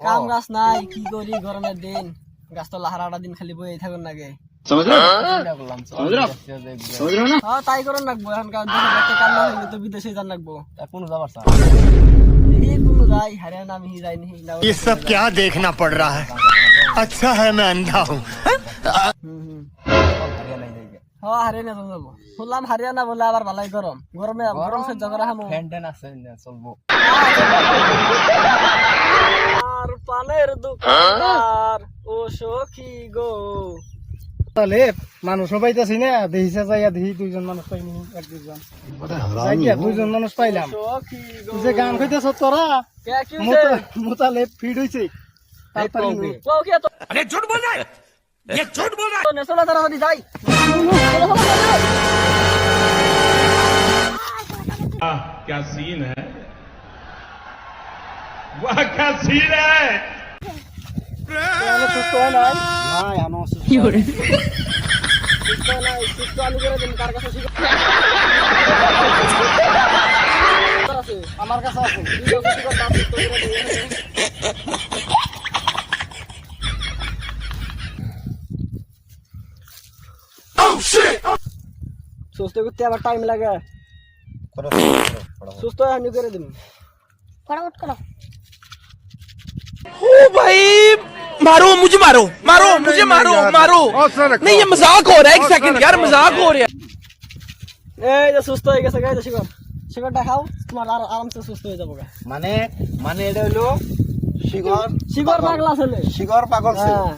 কাম গাছ নাই কি করি গরমের দিন গাছ তো লাহারাটা দিন খালি বই থাকুন নাগে তাই করুন লাগবো এখনকার কাম না হইলে তো বিদেশে যান লাগবো কোন যাবার কোন যাই হরিয়ানা আমি যাইনি ये सब क्या देखना पड़ रहा है अच्छा है मैं अंधा हूँ হরিয়ানা যাবো শুনলাম হরিয়ানা বলে আবার ভালাই গরম গরমে গরম সহ্য করা হামু চলবো আর পানের দোকানদার ও সখী গো তাহলে মানুষ পাইতাছি না দেখিছে যাইয়া দেখি দুইজন মানুষ পাইনি এক দুইজন দুইজন মানুষ পাইলাম সখী গো যে গান কইতেছ তোরা কে কি হইছে মোতালে ফিড হইছে তাড়াতাড়ি কও কি তো अरे झूठ बोल रहा है ये झूठ बोल रहा है তো নেছলা তারা হদি যাই क्या सीन है वाह क्या सीन है তাহলে সুস্থ হয় নাই নাই আমি কি করে সুস্থ নাই সুস্থ আলু করে দিন কার কাছে শিখা আছে আমার কাছে আছে সুস্থ করতে আবার টাইম লাগে সুস্থ হানি করে দিন फटाफट करो ओ भाई मारो मुझे मारो मारो मुझे मारो मारो नहीं ये मजाक हो रहा है एक सेकंड यार मजाक हो रहा है এই যে সুস্থ হয়ে গেছে গাইজ শিকর শিকরটা খাও তোমার আর আরামসে সুস্থ হয়ে যাবো মানে মানে এটা হলো শিগর শিকর পাগলা ছেলে শিগর পাগল ছিল হ্যাঁ